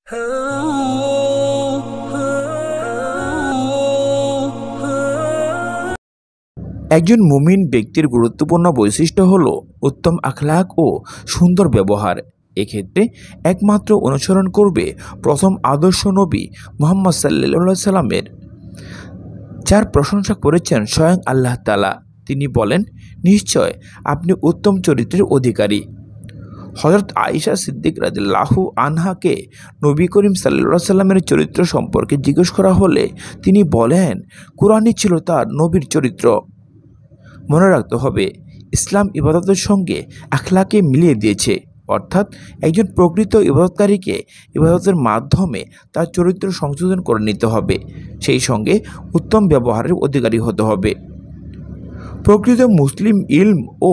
একজন মুমিন ব্যক্তির গুরুত্বপূর্ণ বৈশিষ্ট্য হল উত্তম আখলাক ও সুন্দর ব্যবহার। এক্ষেত্রে একমাত্র অনুসরণ করবে প্রথম আদর্শ নবী মুহাম্মদ সাল্লাল্লাহু সাল্লামের, যার প্রশংসা করেছেন স্বয়ং আল্লাহ তাআলা। তিনি বলেন, নিশ্চয় আপনি উত্তম চরিত্রের অধিকারী। হযরত আয়েশা সিদ্দিক রাদিয়াল্লাহু আনহাকে নবী করিম সাল্লাল্লাহু সাল্লামের চরিত্র সম্পর্কে জিজ্ঞেস করা হলে তিনি বলেন, কুরআনই ছিল তার নবীর চরিত্র। মনে রাখতে হবে, ইসলাম ইবাদতের সঙ্গে আখলাকে মিলিয়ে দিয়েছে, অর্থাৎ একজন প্রকৃত ইবাদতকারীকে ইবাদতের মাধ্যমে তার চরিত্র সংশোধন করে নিতে হবে, সেই সঙ্গে উত্তম ব্যবহারের অধিকারী হতে হবে। প্রকৃত মুসলিম ইলম ও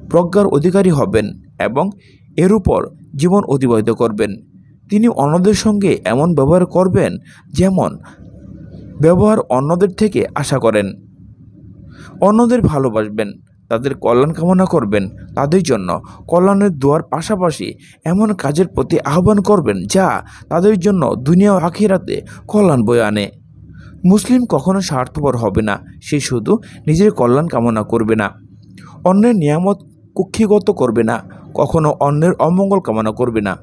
প্রজ্ঞার অধিকারী হবেন এবং এর উপর জীবন অতিবাহিত করবেন। তিনি অন্যদের সঙ্গে এমন ব্যবহার করবেন যেমন ব্যবহার অন্যদের থেকে আশা করেন। অন্যদের ভালোবাসবেন, তাদের কল্যাণ কামনা করবেন, তাদের জন্য কল্যাণের দোয়ার পাশাপাশি এমন কাজের প্রতি আহ্বান করবেন যা তাদের জন্য দুনিয়া ও আখিরাতে কল্যাণ বয়ে আনে। মুসলিম কখনো স্বার্থপর হবে না, সে শুধু নিজের কল্যাণ কামনা করবে না, অন্যের নিয়ামত কুক্ষিগত করবে না, কখনো অন্যের অমঙ্গল কামনা করবে না।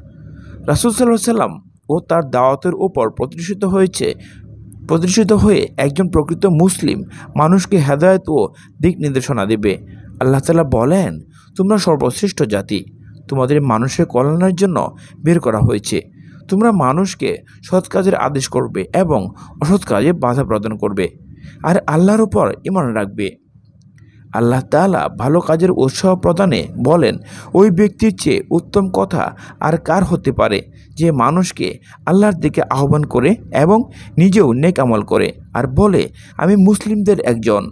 রাসূল সাল্লাল্লাহু আলাইহি ওয়াসাল্লাম ও তার দাওয়াতের উপর প্রতিষ্ঠিত হয়ে একজন প্রকৃত মুসলিম মানুষকে হেদায়েত ও দিক নির্দেশনা দেবে। আল্লাহ তাআলা বলেন, তোমরা সর্বশ্রেষ্ঠ জাতি, তোমাদের মানুষের কল্যাণের জন্য বের করা হয়েছে। তোমরা মানুষকে সৎ কাজের আদেশ করবে এবং অসৎ কাজে বাধা প্রদান করবে, আর আল্লাহর উপর ঈমান রাখবে। আল্লাহ তাআলা ভালো কাজের উৎসাহ প্রদানে বলেন, ওই ব্যক্তির চেয়ে উত্তম কথা আর কার হতে পারে যে মানুষকে আল্লাহর দিকে আহ্বান করে এবং নিজেও নেক আমল করে আর বলে, আমি মুসলিমদের একজন।